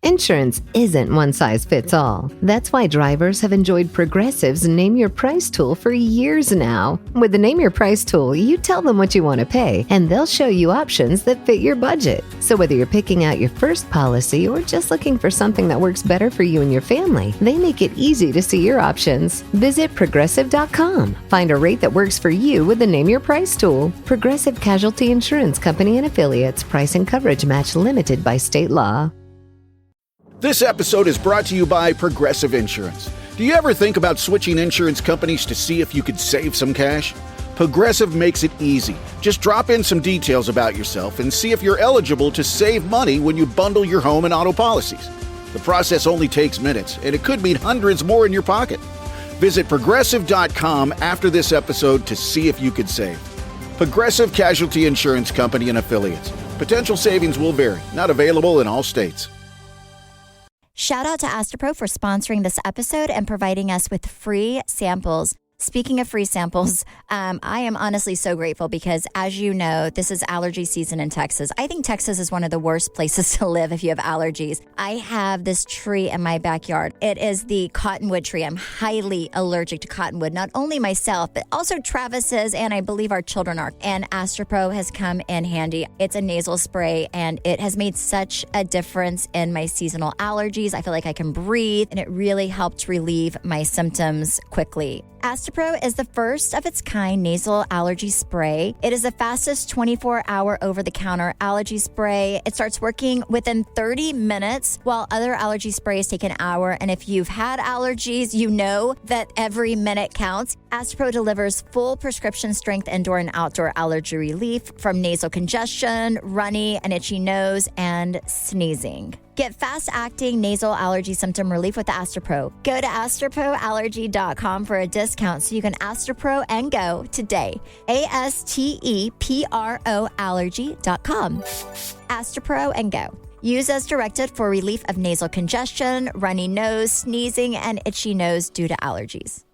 Insurance isn't one size fits all. That's why drivers have enjoyed Progressive's Name Your Price tool for years now. With the Name Your Price tool, you tell them what you want to pay, and they'll show you options that fit your budget. So whether you're picking out your first policy or just looking for something that works better for you and your family, they make it easy to see your options. Visit Progressive.com. Find a rate that works for you with the Name Your Price tool. Progressive Casualty Insurance Company and Affiliates. Price and coverage match limited by state law. This episode is brought to you by Progressive Insurance. Do you ever think about switching insurance companies to see if you could save some cash? Progressive makes it easy. Just drop in some details about yourself and see if you're eligible to save money when you bundle your home and auto policies. The process only takes minutes, and it could mean hundreds more in your pocket. Visit Progressive.com after this episode to see if you could save. Progressive Casualty Insurance Company and Affiliates. Potential savings will vary. Not available in all states. Shout out to Astropro for sponsoring this episode and providing us with free samples. Speaking of free samples, I am honestly so grateful because, as you know, this is allergy season in Texas. I think Texas is one of the worst places to live if you have allergies. I have this tree in my backyard. It is the cottonwood tree. I'm highly allergic to cottonwood, not only myself, but also Travis's, and I believe our children are. And Astropro has come in handy. It's a nasal spray, and it has made such a difference in my seasonal allergies. I feel like I can breathe, and it really helped relieve my symptoms quickly. Astropro is the first of its kind nasal allergy spray. It is the fastest 24-hour over-the-counter allergy spray. It starts working within 30 minutes, while other allergy sprays take an hour. And if you've had allergies, you know that every minute counts. Astropro delivers full prescription strength indoor and outdoor allergy relief from nasal congestion, runny and itchy nose, and sneezing. Get fast-acting nasal allergy symptom relief with Astropro. Go to astroproallergy.com for a discount so you can Astropro and go today. ASTEPRO allergy.com. Astropro and go. Use as directed for relief of nasal congestion, runny nose, sneezing, and itchy nose due to allergies.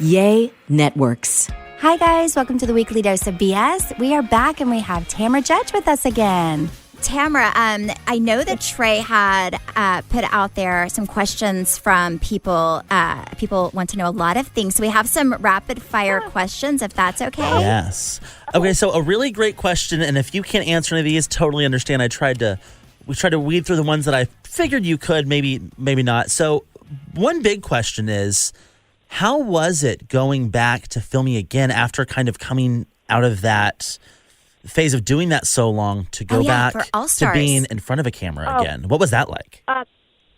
Yay Networks. Hi guys, welcome to the Weekly Dose of BS. We are back and we have Tamra Judge with us again. Tamra, I know that Trey had put out there some questions from people. People want to know a lot of things. So we have some rapid fire questions, if that's okay. Yes. Okay, so a really great question, and if you can't answer any of these, totally understand. We tried to weed through the ones that I figured you could, maybe not. So one big question is, how was it going back to filming again after kind of coming out of that phase of doing that so long to go back to being in front of a camera again? What was that like?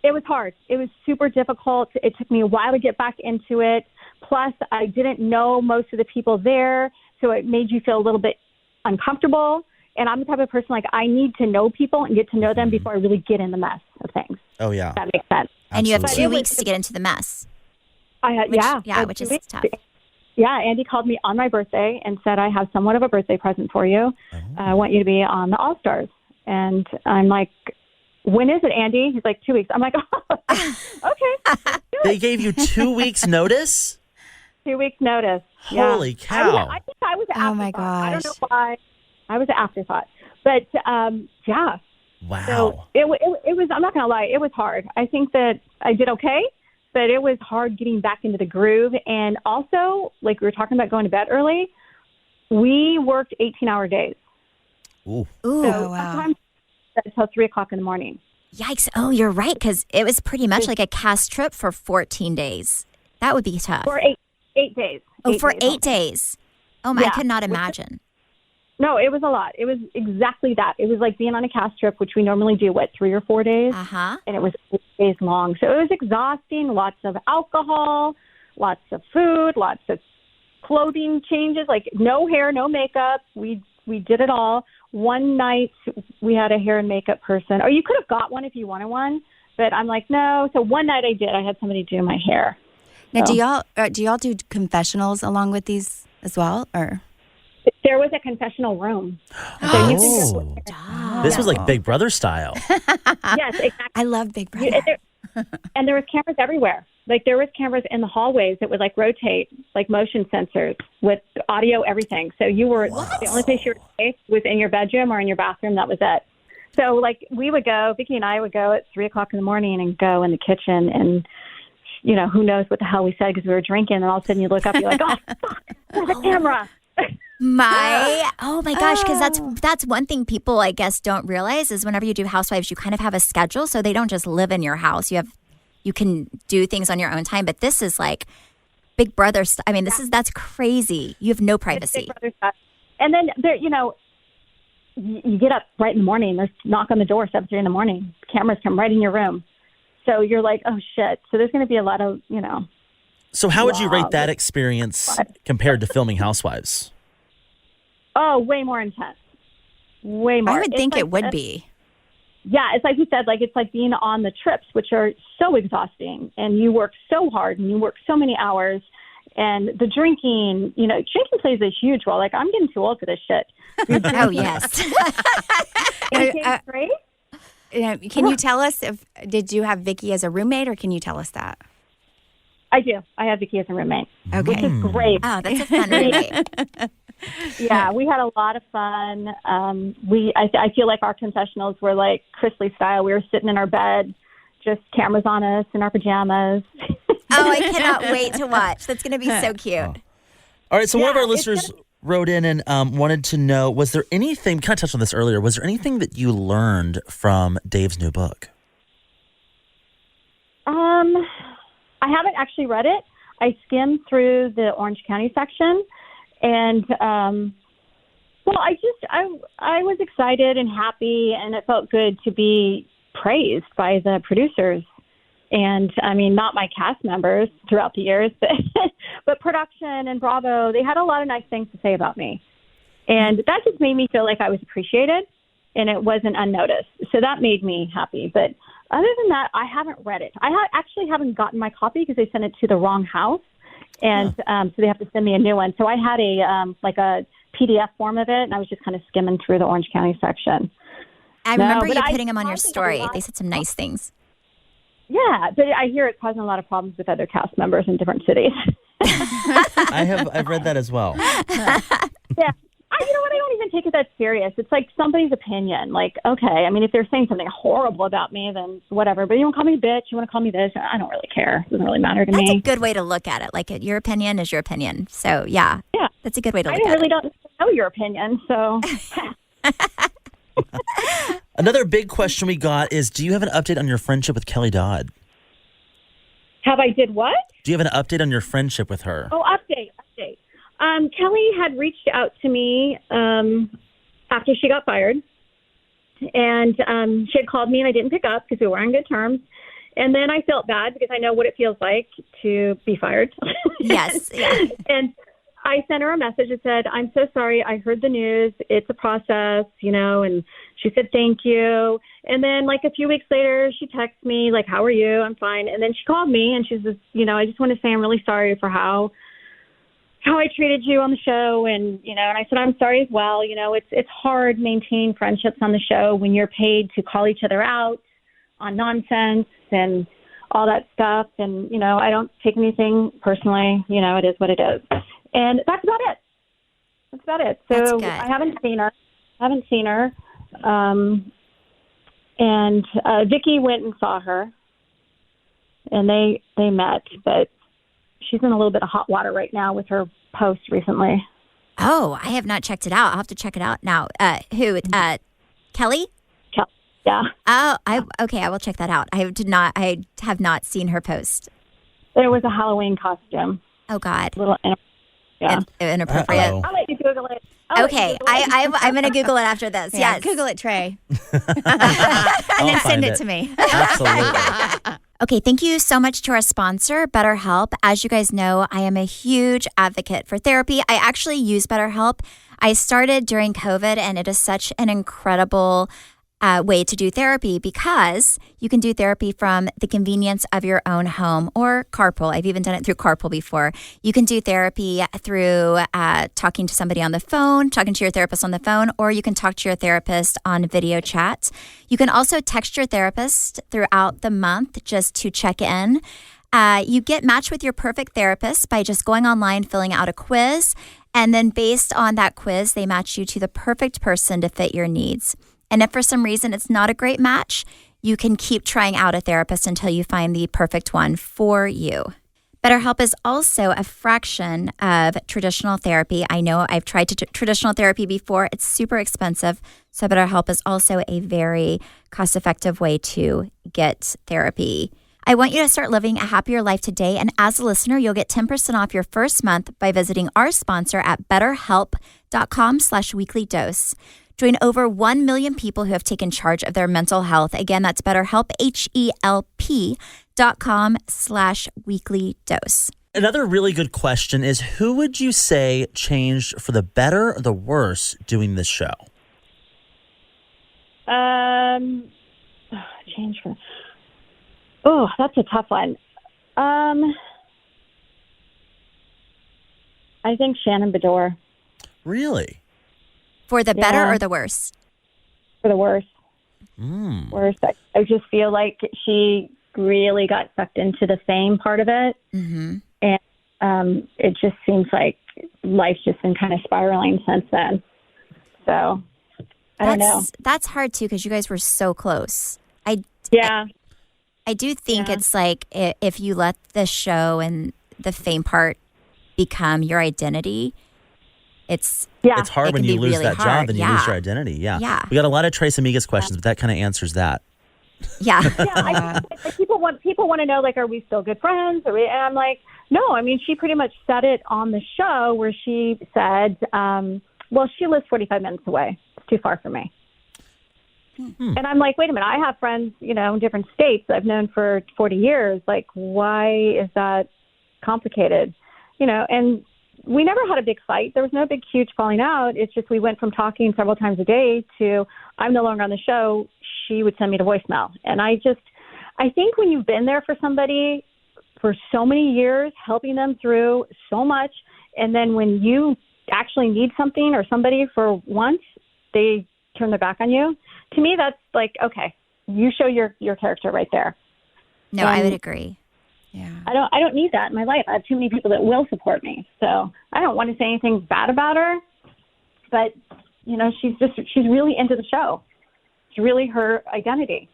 It was hard. It was super difficult. It took me a while to get back into it. Plus, I didn't know most of the people there, so it made you feel a little bit uncomfortable. And I'm the type of person, like, I need to know people and get to know them before I really get in the mess of things. Oh, yeah. If that makes sense. And you have 2 weeks to get into the mess. Which is tough. Yeah, Andy called me on my birthday and said, I have somewhat of a birthday present for you. I want you to be on the All-Stars. And I'm like, when is it, Andy? He's like, 2 weeks. I'm like, oh, okay. They gave you 2 weeks notice? 2 weeks notice. Holy cow. I think I was an afterthought. Oh, my gosh. I don't know why. I was an afterthought. But, yeah. Wow. So it was, I'm not going to lie, it was hard. I think that I did okay. But it was hard getting back into the groove. And also, like we were talking about going to bed early, we worked 18-hour days. Ooh. So sometimes until 3 o'clock in the morning. Yikes. Oh, you're right, because it was pretty much like a cast trip for 14 days. That would be tough. For 8 days. For 8 days. Oh, my, I could not imagine. No, it was a lot. It was exactly that. It was like being on a cast trip, which we normally do, 3 or 4 days? Uh-huh. And it was 8 days long. So it was exhausting, lots of alcohol, lots of food, lots of clothing changes, like no hair, no makeup. We did it all. One night we had a hair and makeup person. Or you could have got one if you wanted one, but I'm like, no. So one night I did. I had somebody do my hair. Now, do y'all do confessionals along with these as well, or? There was a confessional room. This was like Big Brother style. Yes, exactly. I love Big Brother. And there was cameras everywhere. Like there was cameras in the hallways that would like rotate, like motion sensors with audio, everything. So you were the only place you were safe was in your bedroom or in your bathroom. That was it. So, like, Vicki and I would go at 3:00 in the morning and go in the kitchen and, who knows what the hell we said because we were drinking. And all of a sudden you look up, you're like, oh, fuck, there's a camera. Oh my gosh, because that's one thing people, I guess, don't realize is whenever you do Housewives, you kind of have a schedule. So they don't just live in your house. You can do things on your own time. But this is like Big Brother stuff. I mean, that's crazy. You have no privacy. Big Brother stuff. And then there, you get up right in the morning. There's knock on the door, 7:30 in the morning. Cameras come right in your room. So you're like, oh shit. So there's going to be a lot of, So how would you rate that experience compared to filming Housewives? Oh, way more intense. Way more. I would think it would be. Yeah, it's like you said, it's like being on the trips, which are so exhausting, and you work so hard and you work so many hours, and the drinking, drinking plays a huge role. Like, I'm getting too old for this shit. Oh, yes. Trey? Can you tell us did you have Vicki as a roommate, or can you tell us that? I do. I have Vicki as a roommate, which is great. Oh, that's a fun roommate. Yeah, we had a lot of fun. I feel like our confessionals were like Chrisley style. We were sitting in our bed, just cameras on us in our pajamas. Oh, I cannot wait to watch. That's going to be so cute. All right, so one of our listeners wrote in and wanted to know, was there anything, we kind of touched on this earlier, was there anything that you learned from Dave's new book? I haven't actually read it. I skimmed through the Orange County section, and I was excited and happy, and it felt good to be praised by the producers. And I mean, not my cast members throughout the years, but production and Bravo, they had a lot of nice things to say about me. And that just made me feel like I was appreciated and it wasn't unnoticed. So that made me happy. But other than that, I haven't read it. I actually haven't gotten my copy because they sent it to the wrong house. And so they have to send me a new one. So I had a PDF form of it, and I was just kind of skimming through the Orange County section. I remember you putting them on your story. They said some nice things. Yeah, but I hear it's causing a lot of problems with other cast members in different cities. I've read that as well. Yeah. You know what? I don't even take it that serious. It's like somebody's opinion. Like, okay, I mean, if they're saying something horrible about me, then whatever. But you want to call me a bitch? You want to call me this? I don't really care. It doesn't really matter to me. That's a good way to look at it. Like, your opinion is your opinion. So, yeah. That's a good way to look at it. I really don't know your opinion, so... Another big question we got is, do you have an update on your friendship with Kelly Dodd? Have I did what? Do you have an update on your friendship with her? Oh, update. Kelly had reached out to me after she got fired, and she had called me, and I didn't pick up because we were on good terms. And then I felt bad because I know what it feels like to be fired. Yes. Yeah. And I sent her a message that said, I'm so sorry. I heard the news. It's a process, and she said, thank you. And then like a few weeks later, she texted me like, how are you? I'm fine. And then she called me and she says, I just want to say I'm really sorry for how I treated you on the show. And, and I said, I'm sorry as well. It's hard maintaining friendships on the show when you're paid to call each other out on nonsense and all that stuff. And, I don't take anything personally. It is what it is. And that's about it. So I haven't seen her. And Vicki went and saw her, and they met. But she's in a little bit of hot water right now with her post recently. Oh, I have not checked it out. I'll have to check it out now. Who? Kelly? Yeah. Oh, I will check that out. I have not seen her post. There was a Halloween costume. Oh God. A little inappropriate. I'll let you Google it. Okay, I'm going to Google it after this. Yeah, Yes. Google it, Trey. And then send it to me. Absolutely. Okay, thank you so much to our sponsor, BetterHelp. As you guys know, I am a huge advocate for therapy. I actually use BetterHelp. I started during COVID, and it is such an incredible way to do therapy because you can do therapy from the convenience of your own home or carpool. I've even done it through carpool before. You can do therapy through talking to somebody on the phone, talking to your therapist on the phone, or you can talk to your therapist on video chat. You can also text your therapist throughout the month just to check in. You get matched with your perfect therapist by just going online, filling out a quiz, and then based on that quiz, they match you to the perfect person to fit your needs. And if for some reason it's not a great match, you can keep trying out a therapist until you find the perfect one for you. BetterHelp is also a fraction of traditional therapy. I know I've tried traditional therapy before. It's super expensive. So BetterHelp is also a very cost-effective way to get therapy. I want you to start living a happier life today. And as a listener, you'll get 10% off your first month by visiting our sponsor at betterhelp.com/weeklydose. Join over 1 million people who have taken charge of their mental health. Again, that's BetterHelp, HELP.com/weeklydose. Another really good question is, who would you say changed for the better or the worse doing this show? Change for... Oh, that's a tough one. I think Shannon Bedore. Really? For the better or the worse? For the worse. Worse. I just feel like she really got sucked into the fame part of it. Mm-hmm. And it just seems like life's just been kind of spiraling since then. So, I don't know. That's hard, too, because you guys were so close. I do think it's like if you let the show and the fame part become your identity, it's hard when you lose that job and you lose your identity. Yeah. We got a lot of Trace Amigas questions, but that kind of answers that. Yeah. People want to know, like, are we still good friends? And I'm like, no. I mean, she pretty much said it on the show where she said, well, she lives 45 minutes away. It's too far for me. And I'm like, wait a minute. I have friends, in different states that I've known for 40 years. Like, why is that complicated? And we never had a big fight. There was no big, huge falling out. It's just we went from talking several times a day to I'm no longer on the show. She would send me to voicemail. And I think when you've been there for somebody for so many years, helping them through so much, and then when you actually need something or somebody for once, they turn their back on you. To me, that's like, okay, you show your character right there. No, I would agree. Yeah. I don't need that in my life. I have too many people that will support me. So I don't want to say anything bad about her, but she's really into the show. It's really her identity.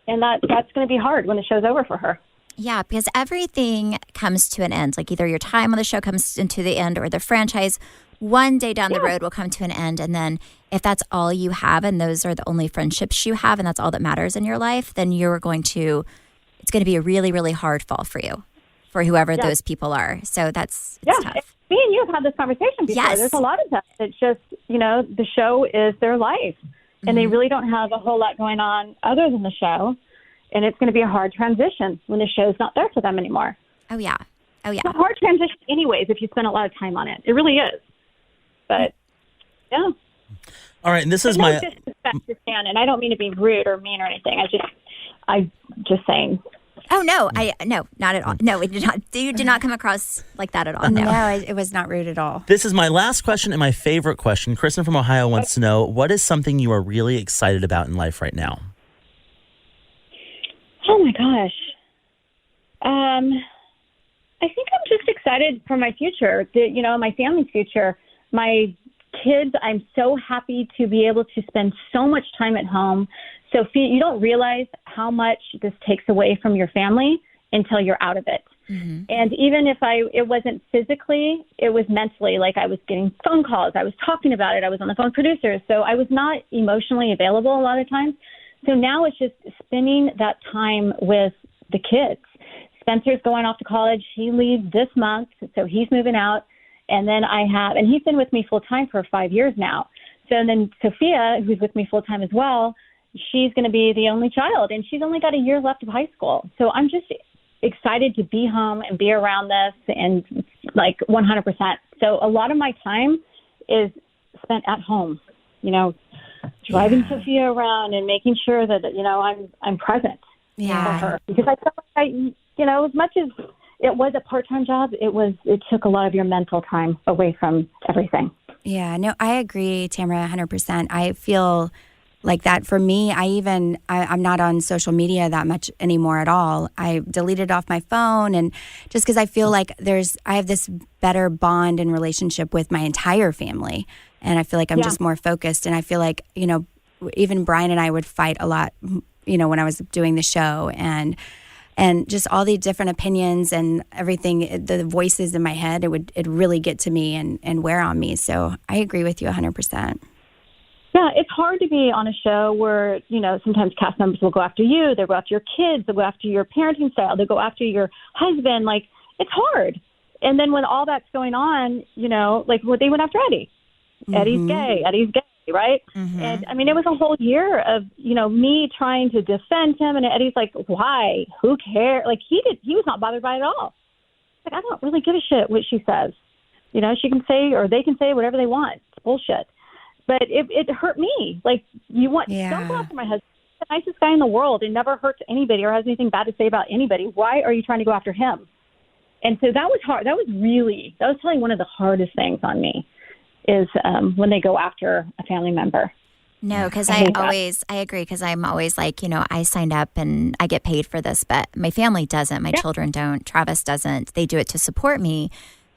And that's going to be hard when the show's over for her. Yeah, because everything comes to an end. Like either your time on the show comes into the end or the franchise one day down the road will come to an end. And then if that's all you have and those are the only friendships you have and that's all that matters in your life, then it's going to be a really, really hard fall for you, for whoever those people are. So it's tough. Me and you have had this conversation before. Yes. There's a lot of that. It's just, the show is their life. And they really don't have a whole lot going on other than the show. And it's going to be a hard transition when the show's not there for them anymore. Oh, yeah. It's a hard transition anyways if you spend a lot of time on it. It really is. But, yeah. All right, and this is no disrespect to Shannon. I don't mean to be rude or mean or anything. I'm just saying. Oh, no. No, not at all. No, it did not. You did not come across like that at all. No, it was not rude at all. This is my last question and my favorite question. Kristen from Ohio wants to know, what is something you are really excited about in life right now? Oh, my gosh. I think I'm just excited for my future, my family's future. My kids, I'm so happy to be able to spend so much time at home. Sophia, you don't realize how much this takes away from your family until you're out of it. Mm-hmm. And even if it wasn't physically, it was mentally. Like I was getting phone calls. I was talking about it. I was on the phone with producers. So I was not emotionally available a lot of times. So now it's just spending that time with the kids. Spencer's going off to college. He leaves this month, so he's moving out. And then and he's been with me full time for 5 years now. So then Sophia, who's with me full time as well, she's going to be the only child, and she's only got a year left of high school. So I'm just excited to be home and be around this and like 100%. So a lot of my time is spent at home, driving Sophia around and making sure that, I'm present for her. Because I felt like as much as it was a part-time job, it took a lot of your mental time away from everything. Yeah, no, I agree, Tamra, 100%. I feel like that for me. I'm not on social media that much anymore at all. I deleted off my phone, and just because I feel like I have this better bond and relationship with my entire family, and I feel like I'm just more focused, and I feel like, even Brian and I would fight a lot, when I was doing the show, and just all the different opinions and everything, the voices in my head, it'd really get to me and wear on me. So I agree with you 100%. Yeah, it's hard to be on a show where, sometimes cast members will go after you, they'll go after your kids, they'll go after your parenting style, they'll go after your husband. Like, it's hard. And then when all that's going on, like they went after Eddie. Eddie's gay, right? And I mean, it was a whole year of, me trying to defend him. And Eddie's like, why? Who cares? Like, he was not bothered by it at all. Like, I don't really give a shit what she says. She can say, or they can say whatever they want. It's bullshit. But it hurt me. Like, don't go after my husband. He's the nicest guy in the world and never hurts anybody or has anything bad to say about anybody. Why are you trying to go after him? And so that was hard. That was probably one of the hardest things on me is when they go after a family member. No, because I agree, because I'm always like, I signed up and I get paid for this, but my family doesn't. My children don't. Travis doesn't. They do it to support me,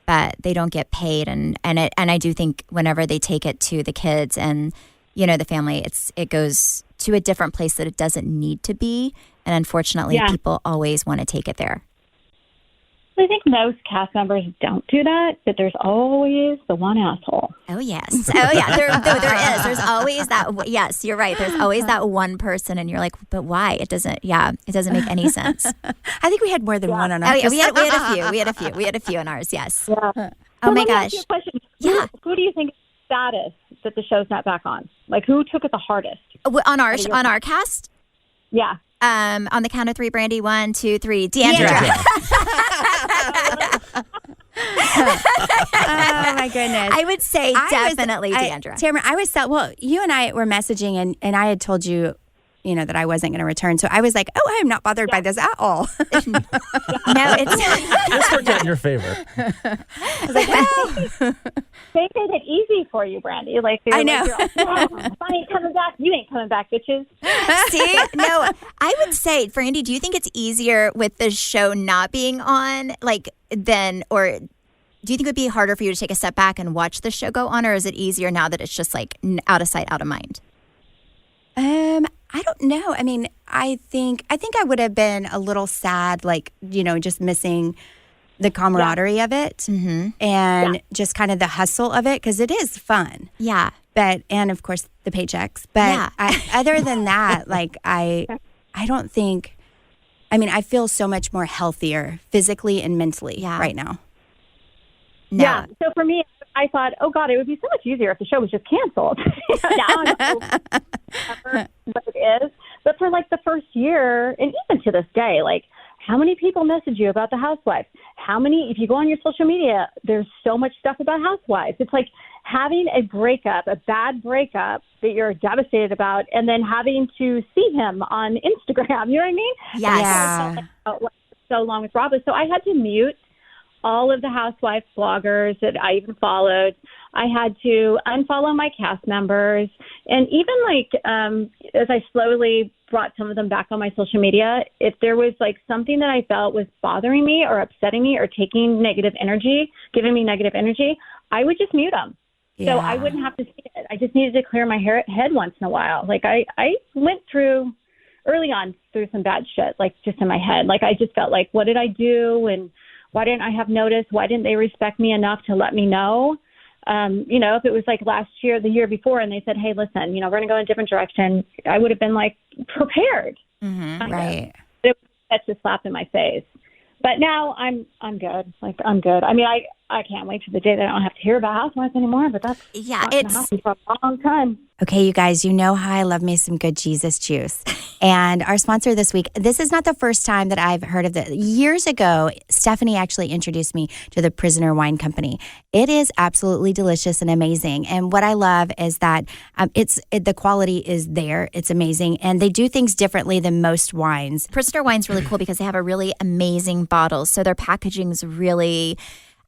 but they don't get paid. And I do think whenever they take it to the kids and, the family, it goes to a different place that it doesn't need to be. And unfortunately, people always want to take it there. I think most cast members don't do that, but there's always the one asshole. Oh, yes. Oh, yeah. There is. There's always that. Yes, you're right. There's always that one person, and you're like, but why? It doesn't make any sense. I think we had more than one on ours. Oh, yeah, we had a few on ours, yes. Yeah. Oh, my gosh. Ask you a question. Yeah. Who do you think is status that the show's not back on? Like, who took it the hardest? On our cast? Yeah. On the count of three, Brandy. 1, 2, 3. Deandra. Oh my goodness! I would say definitely Deandra. Tamra, you and I were messaging, and I had told you, that I wasn't going to return. So I was like, I am not bothered by this at all. No, this worked out in your favor. I was like, they made it easy for you, Brandy. Like, I know. Funny coming back. You ain't coming back, bitches. See, no, I would say, Brandy, do you think it's easier with the show not being on, or do you think it would be harder for you to take a step back and watch the show go on, or is it easier now that it's just like out of sight, out of mind? I don't know. I mean, I think I would have been a little sad, like, just missing the camaraderie of it and just kind of the hustle of it, because it is fun. Yeah. And of course the paychecks. But other than that, like, I don't think, I feel so much more healthier physically and mentally right now. No. Yeah. So for me, I thought, oh God, it would be so much easier if the show was just canceled. Now I don't know what it is. But for like the first year, and even to this day, like, how many people message you about the Housewives? If you go on your social media, there's so much stuff about Housewives. It's like having a bad breakup that you're devastated about, and then having to see him on Instagram. You know what I mean? Yes. Yeah. So long with Bravo. So I had to mute all of the Housewives bloggers that I even followed. I had to unfollow my cast members. And even as I slowly brought some of them back on my social media, if there was like something that I felt was bothering me or upsetting me or giving me negative energy, I would just mute them. Yeah. So I wouldn't have to see it. I just needed to clear my head once in a while. Like I went through early on through some bad shit, like just in my head. Like I just felt like, what did I do? And why didn't I have notice? Why didn't they respect me enough to let me know? If it was like last year, the year before, and they said, hey, listen, we're going to go in a different direction, I would have been like prepared. Right. That's just slapped in my face. But now I'm good. Like, I'm good. I mean, I can't wait for the day that I don't have to hear about Housewives anymore, but that's not gonna happen for a long time. Okay, you guys, you know how I love me some good Jesus juice. And our sponsor this week, this is not the first time that I've heard of it. Years ago, Stephanie actually introduced me to the Prisoner Wine Company. It is absolutely delicious and amazing. And what I love is that the quality is there. It's amazing. And they do things differently than most wines. Prisoner Wine's really cool because they have a really amazing bottle. So their packaging's really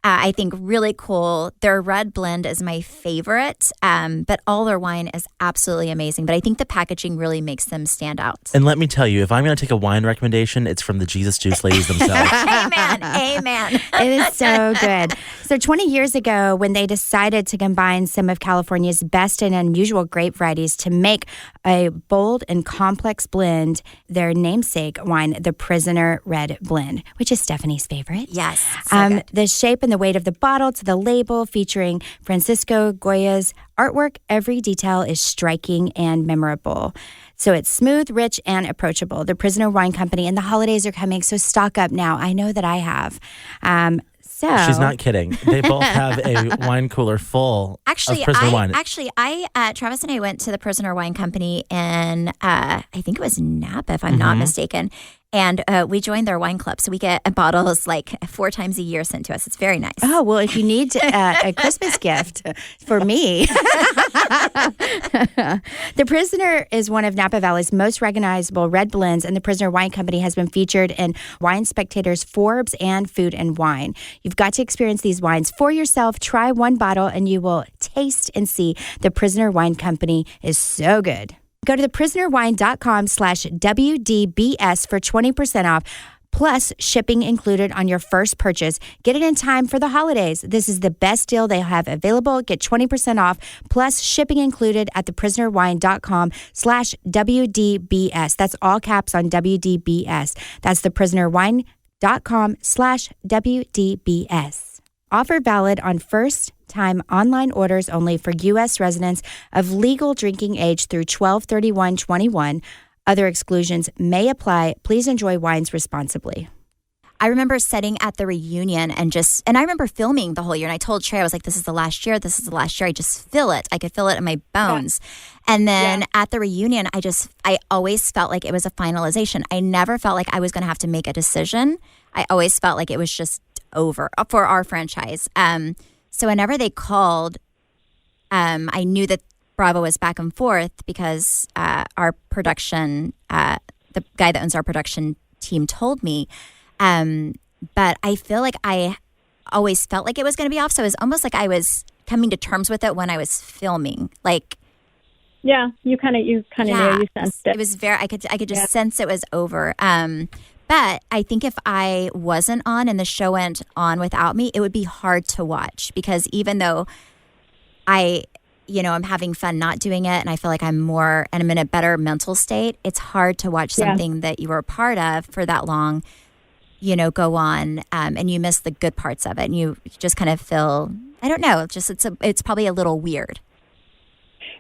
I think really cool. Their red blend is my favorite, but all their wine is absolutely amazing. But I think the packaging really makes them stand out. And let me tell you, if I'm going to take a wine recommendation, it's from the Jesus Juice ladies themselves. Amen. It is so good. So 20 years ago, when they decided to combine some of California's best and unusual grape varieties to make a bold and complex blend, their namesake wine, the Prisoner Red Blend, which is Stephanie's favorite. Yes. So good. The shape and the weight of the bottle to the label featuring Francisco Goya's artwork, every detail is striking and memorable. So it's smooth, rich, and approachable. The Prisoner Wine Company and the holidays are coming, so stock up now. I know that I have. She's not kidding. They both have a wine cooler full of Prisoner wine. Travis and I went to the Prisoner Wine Company in, I think it was Napa, if I'm not mistaken. And we joined their wine club. So we get bottles like 4 times a year sent to us. It's very nice. Oh, well, if you need a Christmas gift for me. The Prisoner is one of Napa Valley's most recognizable red blends, and the Prisoner Wine Company has been featured in Wine Spectator's Forbes and Food and Wine. You've got to experience these wines for yourself. Try one bottle and you will taste and see the Prisoner Wine Company is so good. Go to theprisonerwine.com/WDBS for 20% off, plus shipping included on your first purchase. Get it in time for the holidays. This is the best deal they have available. Get 20% off, plus shipping included at theprisonerwine.com/WDBS. That's all caps on WDBS. That's theprisonerwine.com/WDBS. Offer valid on first-time online orders only for U.S. residents of legal drinking age through 12/31/21. Other exclusions may apply. Please enjoy wines responsibly. I remember sitting at the reunion and I remember filming the whole year. And I told Trey, I was like, this is the last year. This is the last year. I just feel it. I could feel it in my bones. Yeah. And then at the reunion, I always felt like it was a finalization. I never felt like I was going to have to make a decision. I always felt like it was just over for our franchise. So whenever they called, I knew that Bravo was back and forth because our production, the guy that owns our production team told me. But I feel like I always felt like it was going to be off. So it was almost like I was coming to terms with it when I was filming. Like, yeah, you kind of knew, you sensed it. It was I could just sense it was over. But I think if I wasn't on and the show went on without me, it would be hard to watch because even though I'm having fun not doing it and I feel like I'm in a better mental state, it's hard to watch something that you were a part of for that long, go on and you miss the good parts of it and you just kind of feel, I don't know, it's probably a little weird.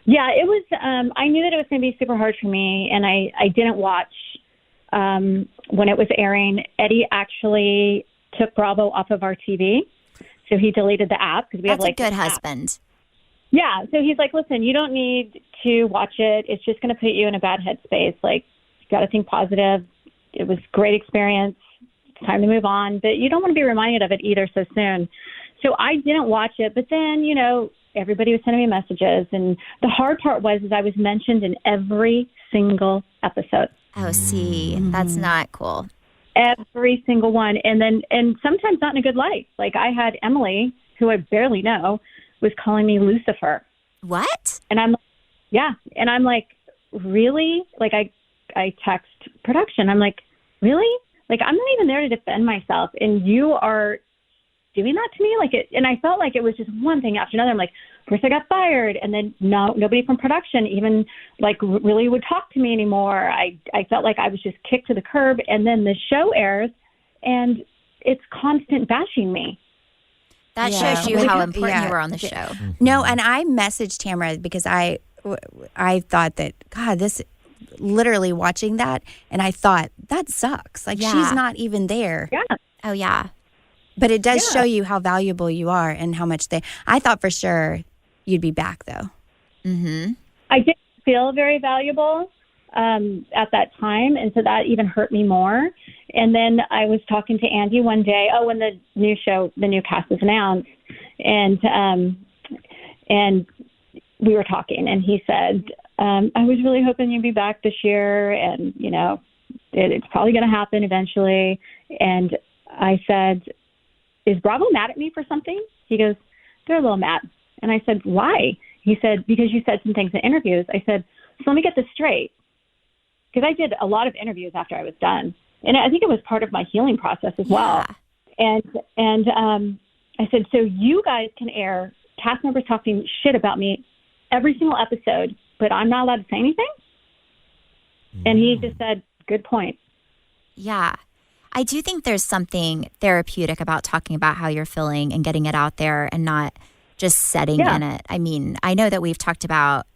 Yeah, it was, I knew that it was going to be super hard for me and I didn't watch when it was airing. Eddie actually took Bravo off of our TV. So he deleted the app because we have a good husband. Yeah. So he's like, listen, you don't need to watch it. It's just going to put you in a bad headspace. Like, you got to think positive. It was a great experience. It's time to move on. But you don't want to be reminded of it either so soon. So I didn't watch it. But then, everybody was sending me messages. And the hard part was I was mentioned in every single episode. Oh, see, that's not cool. Every single one. And sometimes not in a good light. Like I had Emily, who I barely know, was calling me Lucifer. What? And I'm like, yeah. And I'm like, really? Like I text production. I'm like, really? Like, I'm not even there to defend myself. And you are doing that to me? And I felt like it was just one thing after another. I'm like, first I got fired, and then nobody from production even really would talk to me anymore. I felt like I was just kicked to the curb, and then the show airs, and it's constant bashing me. That shows you how important you were on the show. Mm-hmm. No, and I messaged Tamra because I thought that, God, this literally watching that, and I thought, that sucks. Like, she's not even there. Yeah. Oh, yeah. But it does show you how valuable you are and how much I thought for sure you'd be back, though. Mm-hmm. I didn't feel very valuable at that time, and so that even hurt me more. And then I was talking to Andy one day, when the new cast was announced, and we were talking, and he said, I was really hoping you'd be back this year, and, it's probably going to happen eventually. And I said, is Bravo mad at me for something? He goes, they're a little mad. And I said, why? He said, because you said some things in interviews. I said, so let me get this straight. Because I did a lot of interviews after I was done. And I think it was part of my healing process as well. And I said, so you guys can air cast members talking shit about me every single episode, but I'm not allowed to say anything? And he just said, good point. Yeah. I do think there's something therapeutic about talking about how you're feeling and getting it out there and not just setting in it. I mean, I know that we've talked about,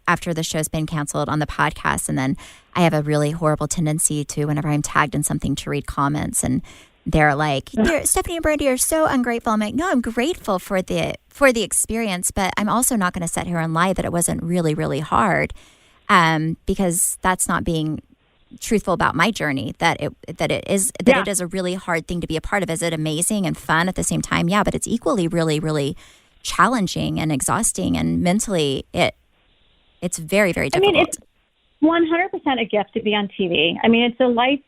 after the show's been canceled on the podcast, and then I have a really horrible tendency to, whenever I'm tagged in something, to read comments, and they're like, Stephanie and Brandy are so ungrateful. I'm like, no, I'm grateful for the experience, but I'm also not going to sit here and lie that it wasn't really, really hard, because that's not being truthful about my journey, that it is a really hard thing to be a part of. Is it amazing and fun at the same time? Yeah, but it's equally really, really challenging and exhausting, and mentally it's very, very difficult. I mean, it's 100% a gift to be on TV. I mean, it's a life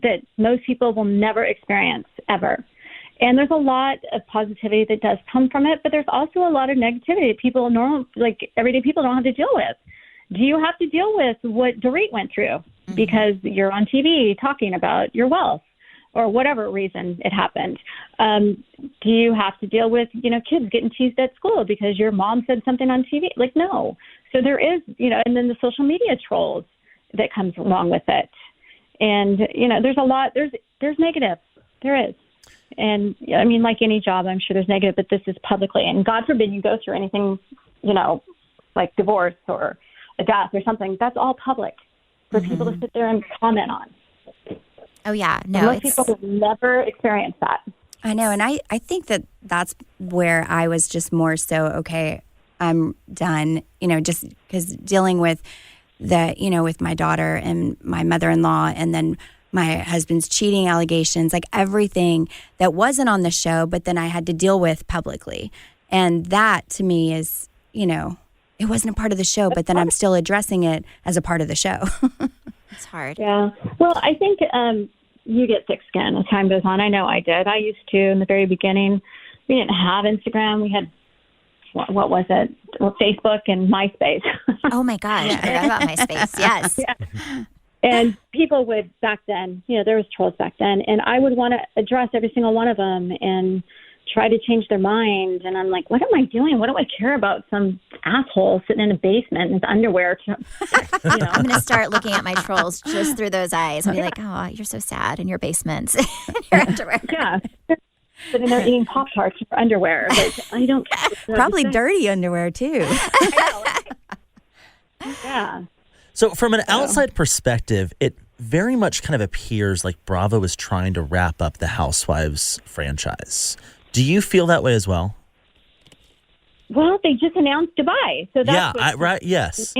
that most people will never experience ever. And there's a lot of positivity that does come from it, but there's also a lot of negativity that everyday people don't have to deal with. Do you have to deal with what Dorit went through because you're on TV talking about your wealth or whatever reason it happened? Do you have to deal with, kids getting teased at school because your mom said something on TV? Like, no. So there is, and then the social media trolls that comes along with it. And, there's a lot, there's negative. There is. And I mean, like any job, I'm sure there's negative, but this is publicly, and God forbid you go through anything, like divorce or a death or something, that's all public for people to sit there and comment on. Oh, yeah. No, most people will never experience that. I know. And I think that's where I was just more so, okay, I'm done, just because dealing with with my daughter and my mother-in-law, and then my husband's cheating allegations, like everything that wasn't on the show, but then I had to deal with publicly. And that to me is, it wasn't a part of the show, but then I'm still addressing it as a part of the show. It's hard. Yeah. Well, I think you get thick skin as time goes on. I know I did. I used to in the very beginning. We didn't have Instagram. We had, what was it? Well, Facebook and MySpace. Oh, my gosh. I forgot about MySpace. Yes. Yeah. And people would, back then, there was trolls back then, and I would want to address every single one of them and try to change their mind. And I'm like, what am I doing? What do I care about some asshole sitting in a basement in his underwear? I'm going to start looking at my trolls just through those eyes and be like, oh, you're so sad in your basements, in your underwear. Yeah. Sitting there eating Pop-Tarts in your underwear. Like, I don't care. Probably dirty underwear, too. Yeah. So from an outside perspective, it very much kind of appears like Bravo is trying to wrap up the Housewives franchise. Do you feel that way as well? Well, they just announced Dubai. So that's right. Yes.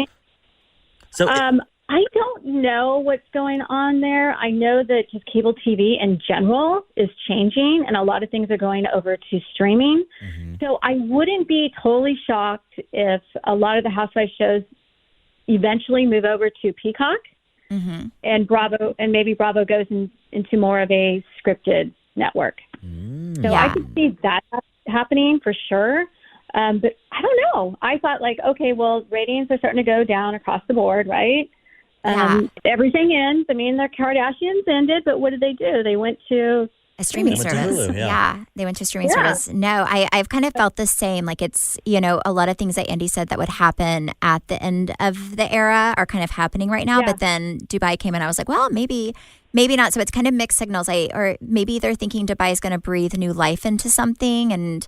So I don't know what's going on there. I know that just cable TV in general is changing, and a lot of things are going over to streaming. Mm-hmm. So I wouldn't be totally shocked if a lot of the Housewives shows eventually move over to Peacock, and Bravo, and maybe Bravo goes into more of a scripted network. So I could see that happening for sure. But I don't know. I thought okay, well, ratings are starting to go down across the board, right? Everything ends. I mean, the Kardashians ended, but what did they do? They went to a streaming service. Hulu, they went to a streaming service. No, I've kind of felt the same. Like it's, a lot of things that Andy said that would happen at the end of the era are kind of happening right now. Yeah. But then Dubai came and I was like, well, maybe not. So it's kind of mixed signals. Or maybe they're thinking Dubai is going to breathe new life into something and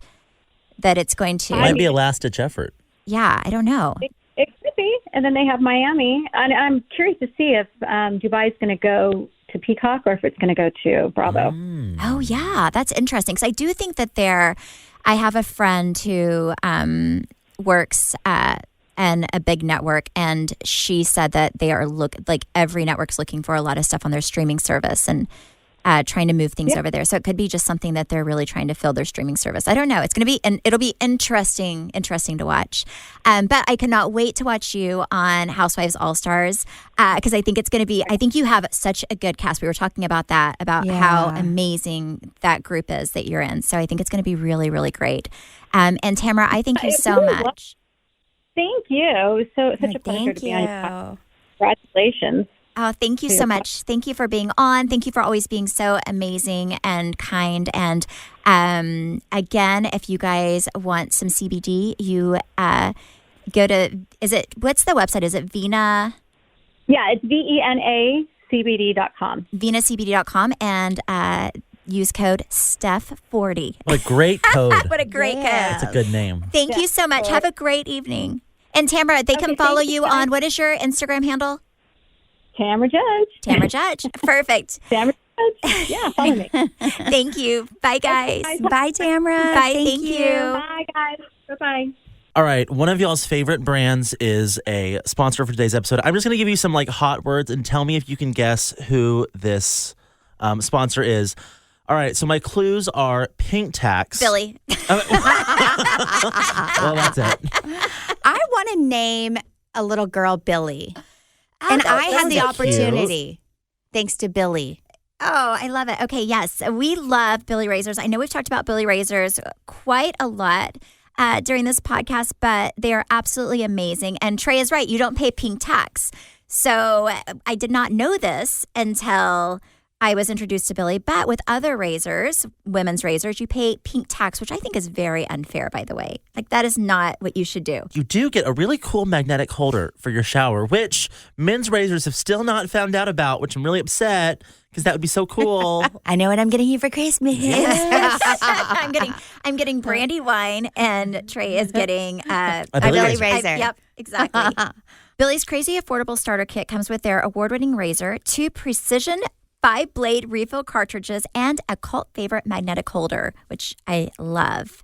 that it's going to. It might be a last-ditch effort. Yeah, I don't know. It could be. And then they have Miami. And I'm curious to see if Dubai is going to go to Peacock or if it's going to go to Bravo. Oh, yeah. That's interesting. Because I do think that I have a friend who works at a big network, and she said that they are every network's looking for a lot of stuff on their streaming service. And trying to move things over there. So it could be just something that they're really trying to fill their streaming service. I don't know. It's going to be, and it'll be interesting to watch. But I cannot wait to watch you on Housewives All-Stars because I think it's going to be, I think you have such a good cast. We were talking about that, about how amazing that group is that you're in. So I think it's going to be really, really great. And Tamra, I thank you so much. Thank you. It was such a pleasure to be on your podcast. Congratulations. Oh, thank you so much. Thank you for being on. Thank you for always being so amazing and kind. And again, if you guys want some CBD, you go to, what's the website? Is it Vena? Yeah, it's VENACBD.com. VenaCBD.com and use code STEPH40. What a great code. What a great code. That's a good name. Thank you so much. Have a great evening. And Tamra, they can follow you on, what is your Instagram handle? Tamra Judge. Tamra Judge. Perfect. Tamra Judge. Yeah, follow me. Thank you. Bye, guys. Bye, Tamra. Bye. Thank you. Bye, guys. Bye-bye. All right, one of y'all's favorite brands is a sponsor for today's episode. I'm just going to give you some hot words and tell me if you can guess who this sponsor is. All right, so my clues are pink tax. Billy. Well, that's it. I want to name a little girl Billy. And I had the opportunity thanks to Billy. Oh, I love it. Okay, yes. We love Billy Razors. I know we've talked about Billy Razors quite a lot during this podcast, but they are absolutely amazing. And Trey is right. You don't pay pink tax. So I did not know this until I was introduced to Billy. But with other razors, women's razors, you pay pink tax, which I think is very unfair, by the way. That is not what you should do. You do get a really cool magnetic holder for your shower, which men's razors have still not found out about, which I'm really upset because that would be so cool. I know what I'm getting you for Christmas. I'm getting brandy wine, and Trey is getting a Billy razor. Yep, exactly. Billy's Crazy Affordable Starter Kit comes with their award-winning razor, 2 precision 5-blade refill cartridges, and a cult favorite magnetic holder, which I love.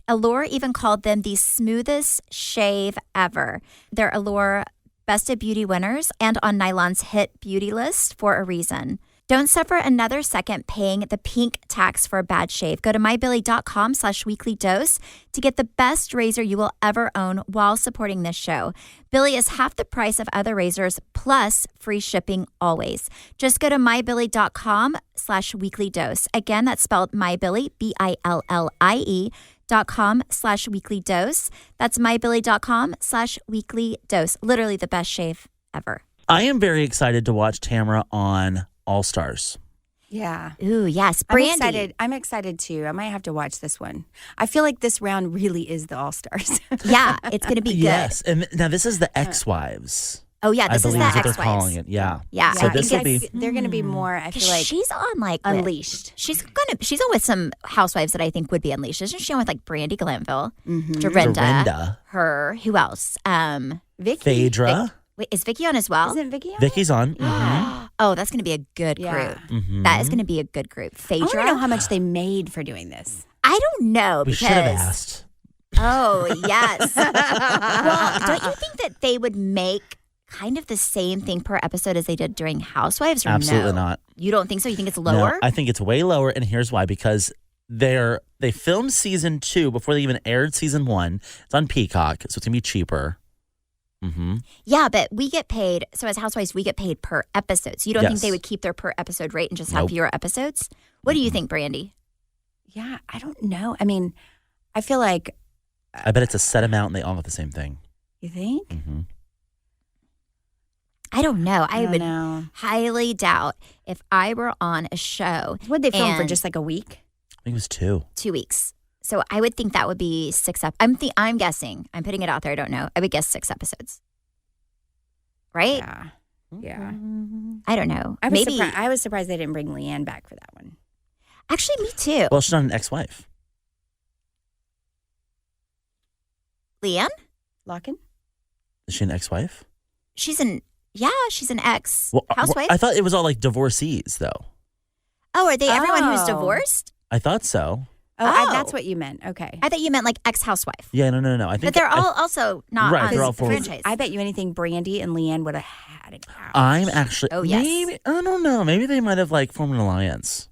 Allure even called them the smoothest shave ever. They're Allure Best of Beauty winners and on Nylon's hit beauty list for a reason. Don't suffer another second paying the pink tax for a bad shave. Go to mybilly.com/weeklydose to get the best razor you will ever own while supporting this show. Billy is half the price of other razors plus free shipping always. Just go to mybilly.com/weeklydose. Again, that's spelled mybilly, BILLIE.com/weeklydose. That's mybilly.com/weeklydose. Literally the best shave ever. I am very excited to watch Tamra on All-Stars. Yeah. Ooh, yes. Brandy. I'm excited too. I might have to watch this one. I feel like this round really is the All-Stars. Yeah, it's going to be good. Yes. And now this is the ex-wives. Oh, yeah, this is the what ex-wives. they're calling it. Yeah. Yeah. So this will be... They're going to be more, I feel like, she's on Unleashed. She's on with some housewives that I think would be unleashed. Isn't she on with Brandy Glanville, Mm-hmm. Dorinda, her, who else? Vicky. Phaedra. Wait, is Vicky on as well? Isn't Vicky on? Vicky's on. Mm-hmm. Oh, that's going to be a good group. Yeah. Mm-hmm. That is going to be a good group. I Phaedra. want to know how much they made for doing this. I don't know We because. should have asked. Oh, yes. Well, don't you think that they would make kind of the same thing per episode as they did during Housewives? Or Absolutely no? not. You don't think so? You think it's lower? No, I think it's way lower, and here's why. Because they filmed season 2 before they even aired season 1. It's on Peacock, so it's going to be cheaper. Mm-hmm. Yeah, but we get paid. So as housewives, we get paid per episode. So you don't think Yes. they would keep their per episode rate and just have Nope. fewer episodes? What do you think, Brandy? Yeah, I don't know. I mean, I feel like. I bet it's a set amount, and they all have the same thing. You think? Mm-hmm. I don't know. I don't would know. highly doubt if I were on a show. Would they film for and- just like a week? I think it was 2. 2 weeks. So I would think that would be 6 up. I'm guessing. I'm putting it out there. I don't know. I would guess 6 episodes. Right? Yeah. Yeah. I don't know. I was Maybe. surprised. I was surprised they didn't bring Leanne back for that one. Actually, me too. Well, she's not an ex-wife. Leanne? Locken? Is she an ex-wife? She's an ex Well, housewife. I thought it was all like divorcees, though. Oh, are they everyone who's Oh. divorced? I thought so. That's what you meant. Okay. I thought you meant like ex-housewife. Yeah, no. I think But they're all also not Right, on they're all the for- franchise. I bet you anything Brandy and Leanne would have had it out. I'm actually. Oh, yes. Maybe, I don't know. Maybe they might have like formed an alliance.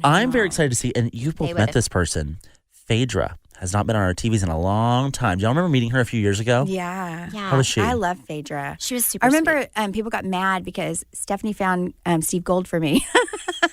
I'm very excited to see, and you've both met this person. Phaedra has not been on our TVs in a long time. Do y'all remember meeting her a few years ago? Yeah. How was she? I love Phaedra. She was super I remember people got mad because Stephanie found Steve Gold for me.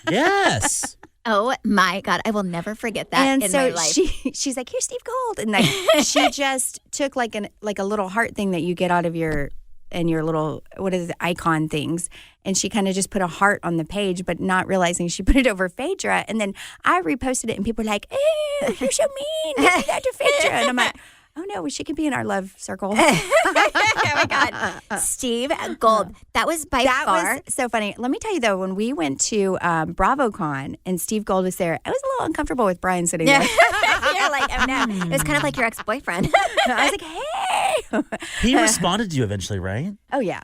Yes. Oh my God, I will never forget that And in so my life. she's like, here's Steve Gold. And like she just took like a little heart thing that you get out of your little, what is it, icon things. And she kind of just put a heart on the page, but not realizing she put it over Phaedra. And then I reposted it and people were like, ew, you're so mean. Don't do that to Phaedra. And I'm like, oh no, she could be in our love circle. Oh my God. Steve Gold. That was by far. That was so funny. Let me tell you though, when we went to BravoCon and Steve Gold was there, I was a little uncomfortable with Brian sitting there. You're like, oh no. It was kind of like your ex-boyfriend. I was like, hey. He responded to you eventually, right? Oh yeah.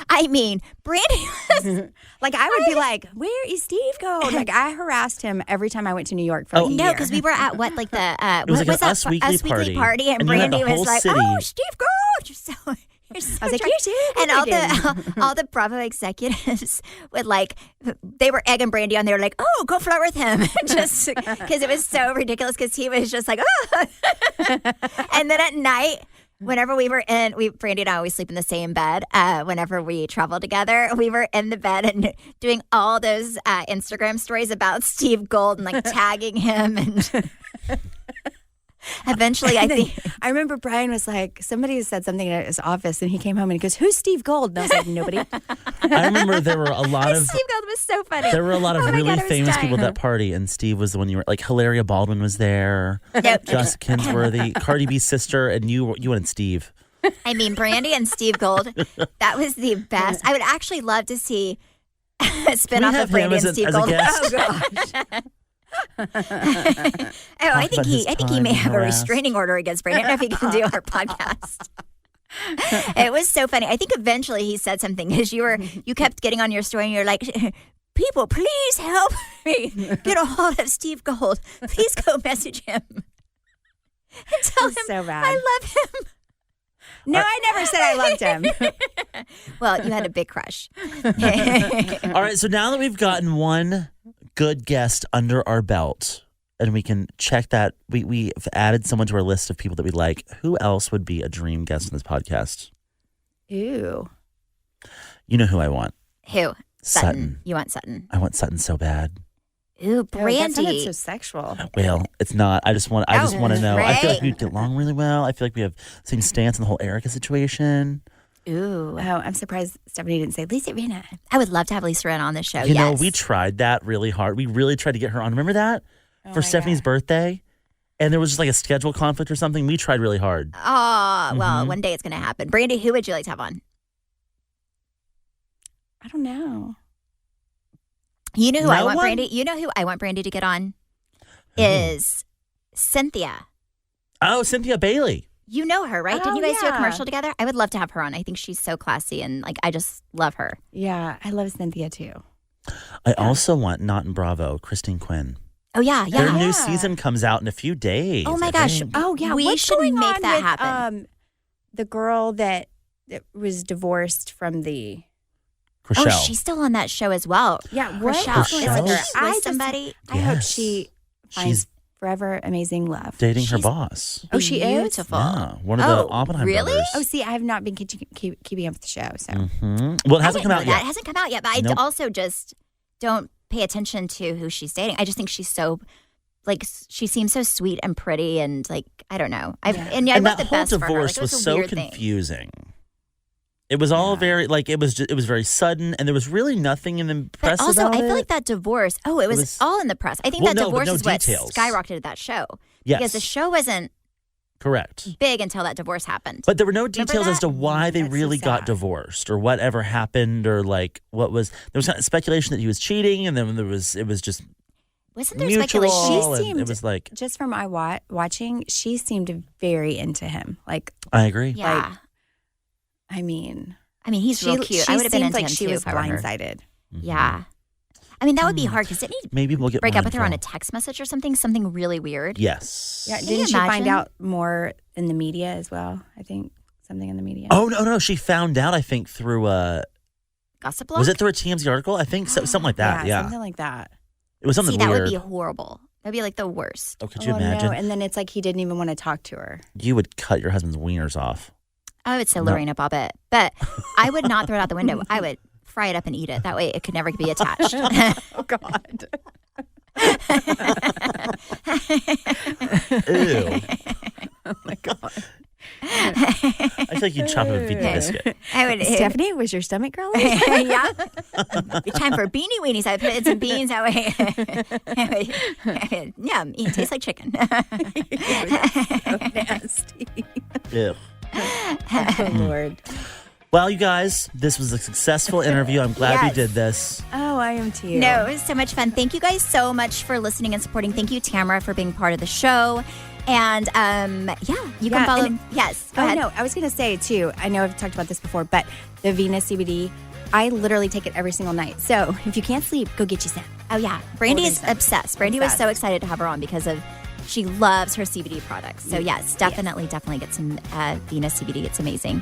I mean, Brandy was Like I would be like, where is Steve Gold? Like I harassed him every time I went to New York for a year. no, because we were at what, like the It was what like an was Us Weekly party. and And you had Brandy the whole was like, city. oh, Steve Gold, you're so I was like, you're too and all the Bravo executives would like, they were egging Brandy on. They were like, oh, go flirt with him, just because it was so ridiculous. Because he was just like, oh, and then at night. Whenever we were Brandy and I always sleep in the same bed. Whenever we travel together, we were in the bed and doing all those Instagram stories about Steve Gold and like tagging him. And eventually, I remember Brian was like, somebody said something at his office, and he came home and he goes, "Who's Steve Gold?" And I was like, "Nobody." I remember there were a lot of Steve Gold was so funny. There were a lot of Oh my really God, I was famous dying. people at that party, and Steve was the one you were like. Hilaria Baldwin was there. Yep. Just Kinsworthy, Cardi B's sister, and you and Steve. I mean, Brandy and Steve Gold, that was the best. I would actually love to see a spin-off have of Brandy him and as Steve a Gold. guest? Oh gosh. I think he may have a restraining order against Brandy. I don't know if he can do our podcast. It was so funny. I think eventually he said something because you kept getting on your story and you're like, people, please help me get a hold of Steve Gold. Please go message him and tell him so bad. I love him. No, I never said I loved him. Well, you had a big crush. All right, so now that we've gotten one good guest under our belt, and we can check that we've added someone to our list of people that we like. Who else would be a dream guest on this podcast? Ew. You know who I want. Who? Sutton. You want Sutton? I want Sutton so bad. Ooh, That sounded Brandy. so sexual. Well, it's not. I just want to know. I feel like Trey. we get along really well. I feel like we have the same stance on the whole Erica situation. Ooh. Oh, I'm surprised Stephanie didn't say Lisa Vena. I would love to have Lisa Rinna on the show. You know, yes. we tried that really hard. We really tried to get her on. Remember that? For Stephanie's birthday? And there was just like a schedule conflict or something. We tried really hard. Oh, well, one day it's going to happen. Brandy, who would you like to have on? I don't know. You know who I No want one? Brandy? You know who I want Brandy to get on? Is Cynthia. Oh, Cynthia Bailey. You know her, right? Didn't Oh, you guys do a yeah. commercial together? I would love to have her on. I think she's so classy and like I just love her. Yeah, I love Cynthia too. I also want Not in Bravo, Christine Quinn. Oh yeah, Their yeah. new season comes out in a few days. Oh my I gosh. think. Oh yeah, We what's should going make on that with, happen. The girl that was divorced from the. Chriselle. Oh, she's still on that show as well. Yeah, Rochelle. Rochelle? Isn't Yes. she with somebody? I hope Yes. she finds She's forever amazing love. dating her she's- boss. Oh, she is? Beautiful. Yeah, one of the Oh, Oppenheim really? brothers. Oh, see, I have not been keeping up with the show, so. Well, it I hasn't didn't come know out that. yet. It hasn't come out yet, but Nope. I also just don't pay attention to who she's dating. I just think she's so, like, she seems so sweet and pretty, and like, I don't know. I And want that the whole best for her. divorce Like, it was a so weird thing. confusing. It was all very like it was very sudden, and there was really nothing in the press But also, about I feel it. like that divorce. Oh, it was, was- all in the press. I think Well, that no, but divorce no is what details. skyrocketed that show. Yes. Because the show wasn't Correct. big until that divorce happened. But there were no Remember details as that? to why they That's so really got sad. divorced or whatever happened or like what was there was kind of speculation that he was cheating, and then it was just Wasn't there mutual. speculation? She and seemed- it was like Just from my watching, she seemed very into him. Like, I agree. Yeah. I mean, I mean, he's real cute. I would have been seemed into like him she too was if I were her. blindsided. Yeah. I mean, that would be hard because didn't he Maybe we'll get break more up with her on info. a text message or something really weird? Yes. Yeah, Can didn't you she find imagine? out more in the media as well? I think something in the media. Oh, no. She found out, I think, through Gossip blog? was it through a TMZ article? I think so, something like that. Yeah. Something like that. It was something See, that weird. would be horrible. That would be like the worst. Oh, could you imagine? No. And then it's like he didn't even want to talk to her. You would cut your husband's wieners off. I would say No. Lorena Bobbitt, but I would not throw it out the window. I would fry it up and eat it. That way it could never be attached. Oh, God. Ew. Oh, my God. I feel like you'd chop up a vegan biscuit. I would. Stephanie, was your stomach growling? Yeah. It's time for beanie weenies. I put in some beans. That way, yeah, it tastes like chicken. So nasty. Ew. Oh, Lord. Well, you guys, this was a successful interview. I'm glad we Yes. did this. Oh, I am too. No, it was so much fun. Thank you guys so much for listening and supporting. Thank you, Tamra, for being part of the show. And you can follow. Yes, go ahead. No, I was going to say too, I know I've talked about this before, but the Vena CBD, I literally take it every single night. So if you can't sleep, go get you some. Oh yeah, Brandy is obsessed. Brandy was so excited to have her on because she loves her CBD products. So yes, definitely get some Vena CBD. It's amazing.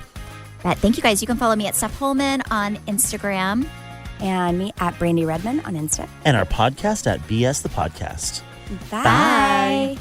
But thank you guys. You can follow me at Steph Holman on Instagram. And me at Brandy Redmond on Insta. And our podcast at BS the Podcast. Bye. Bye.